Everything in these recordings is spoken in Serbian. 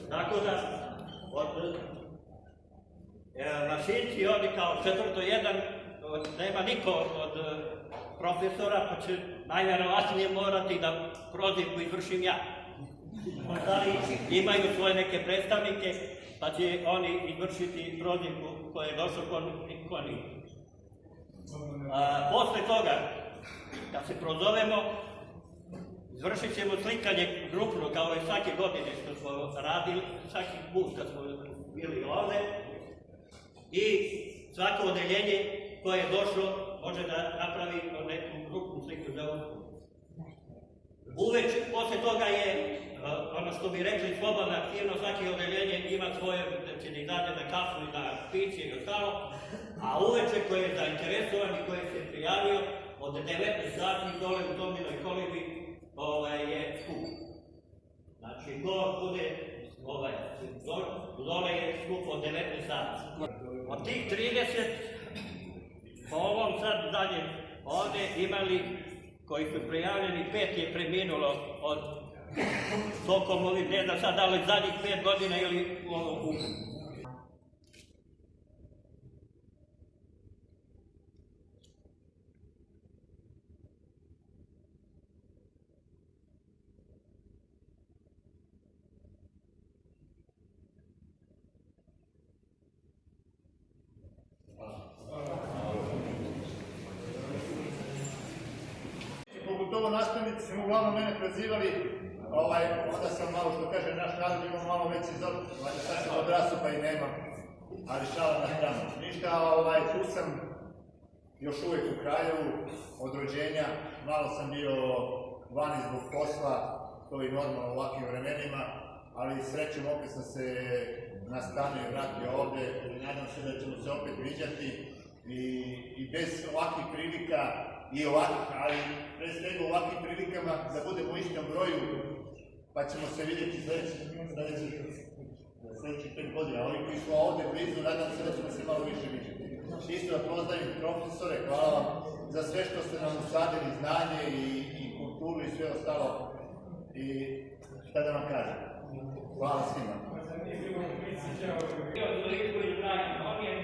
Tako da, mašinci oni kao 4:1, nema niko od profesora, pa će najvjerovatnije morati da prozivku izvršim ja. Ostali imaju svoje neke predstavnike, pa će oni izvršiti prozivku koja je došla ko nije. Posle toga, kad se prozovemo, izvršit ćemo slikanje grupno, kao i svake godine što smo radili, svaki put kad smo bili ovde. I svako odeljenje koje je došlo može da napravi neku grupnu sliku za ovu. Uveče, posle toga je, ono što bi rekli, slobodna aktivnost, svaki odeljenje ima svoje, da će da izađe na kafu i na piće i ostalo, a uveče koji je zainteresovan i koji se prijavio, od 19 sati dole u Tominoj kolibi je skup. Znači, bude, dole je skup od 19 sati. Od tih 30, po ovom sad zadnjem, ovde imali, koji su prijavljeni, 5 je preminulo od tokom ovih, ne znam sad da li zadnjih 5 godina ili u Pogotovo nastavnici su uglavnom mene prozivali, onda sam malo, što kaže naš narod, imao malo veći zor, sad sam odrasao pa i nemam, ali šala na stranu. Ništa, tu sam još uvijek u Kraljevu, od rođenja, malo sam bio vani zbog posla, to je normalno u ovakvim vremenima, ali srećom opet sam se nastanio i vratio ovde i nadam se da ćemo se opet viđati i bez ovakvih prilika i ovakvih, ali pre svega u ovakvim prilikama da budemo u istom broju, pa ćemo se vidjeti sledećih 5 godina. Oni koji su ovde blizu, nadam se da ćemo se malo više vidjeti. Isto da pozdravim profesore, hvala vam za sve što ste nam usadili, znanje i kulturu i sve ostalo. I šta da vam kažem? Hvala svima. On je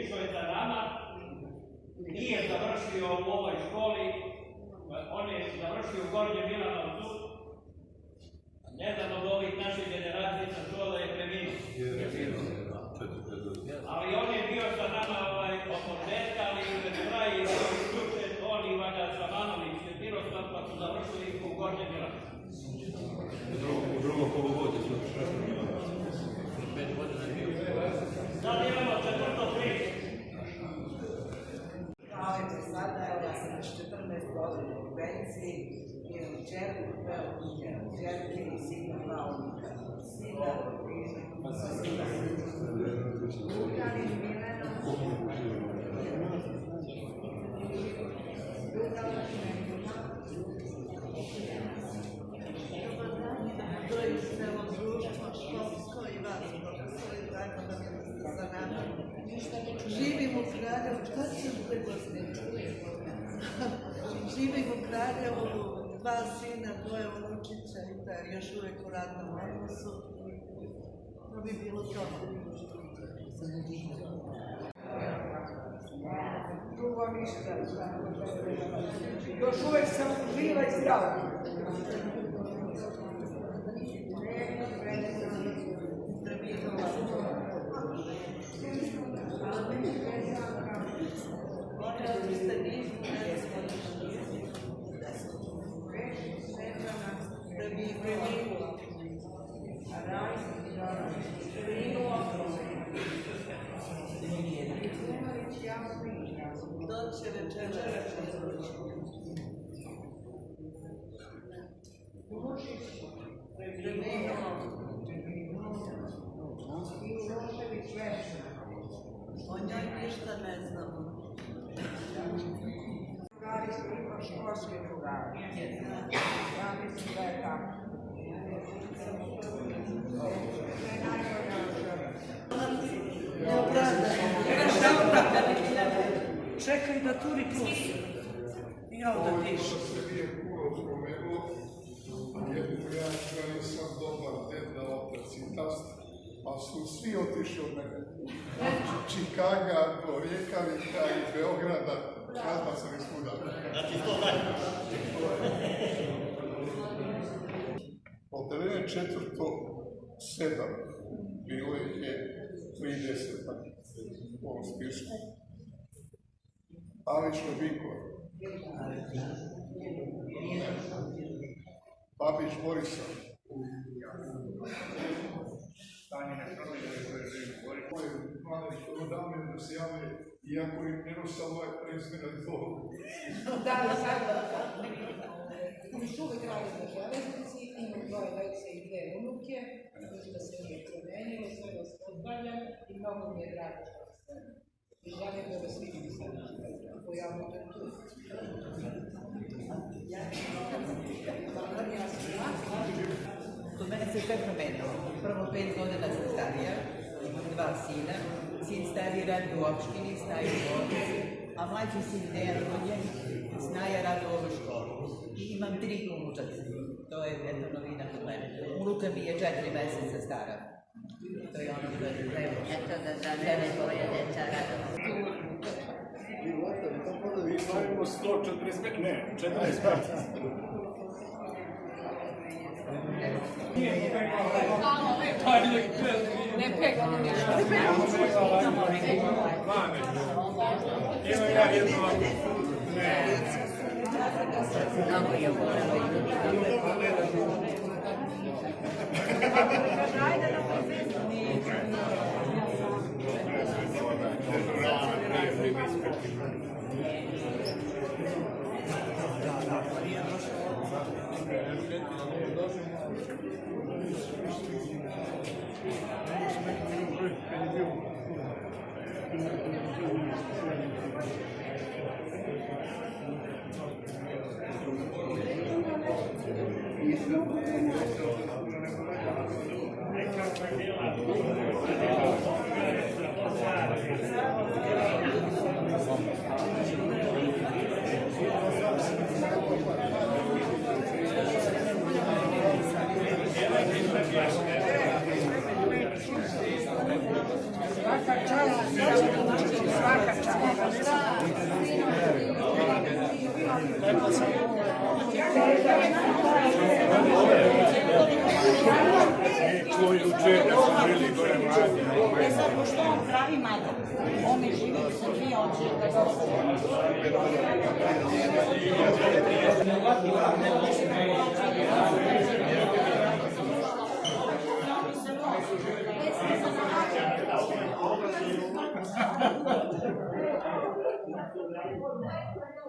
išao je za nama, nije završio u ovoj školi, on je završio u Gornjem Milanovcu. Jedan od ovih naših generacija sam čuo da je preminuo. Ali on je bio sa nama od početka, ali u kraju je bio isključen, on i Vaga Šamanović je Miroslav, pa su završili u Gornjem Milanovcu. U drugom polugodju su 5 godina bio. Sad imamo četvrto priču. Kao i do sada, ja sam još 14 godina u penziji, imam čerku, čerke i sina, dva unuka. Sina to je selo društvo, školsko i vatrogasno i tako da mi za nama. Živim u Kraljevu, šta se živim u Kraljevu, dva sina, dvoje unučića i da još uvijek u radnom odnosu. To bi bilo to. Drugo ništa. Još uvijek sam živa i zdrava. Doće večera. O njoj ništa ne znamo. Drugari su ima školski drugari. Ja mislim da je tako. Čekaj da turi plus. I ovdje piše. Jednu ja nisam dobar ded da otac i tast, pa su svi otišli od mene. Od Čikaga do Rijekavika i Beograda, kazna sam ih svuda. Znači to dalje. Odelenje četvrto 7, bilo ih je 30 u ovom spisku. Alično Bikova. Babić Borisa. Koje mlade dame da se jave, iako im ne nosa ovaj prezmena iz ovoga. Da, još uvijek radi na železnici, imam dvoje djece i dvije unuke, ništa se nije promenilo, sve vas pozdravljam i mnogo mi je drago što ste. I želim da vas vidim sad, ako ja budem tu. Kod mene se sve promenilo. Prvo 5 godina sam starija, imam 2 sina. Sin stariji radi u opštini, staje u bolnici, a mlađi sin Dejan Rudjan snaje radi u ovoj školi. I imam 3 unučaca. To je jedna novina kod mene. Unuka mi je 4 meseca stara. To je ono što je treba. Eto da zadeve tvoje djeca radova. Imamo 145, ne, 45. Ne pegam ništa. Evo ja jedno ovako. Mnogo je volelo i ljudi Tvoji učenja su bili gore mladi. E sad, pošto on pravi madam, on je živio u Srbiji, on će da ga Hvala.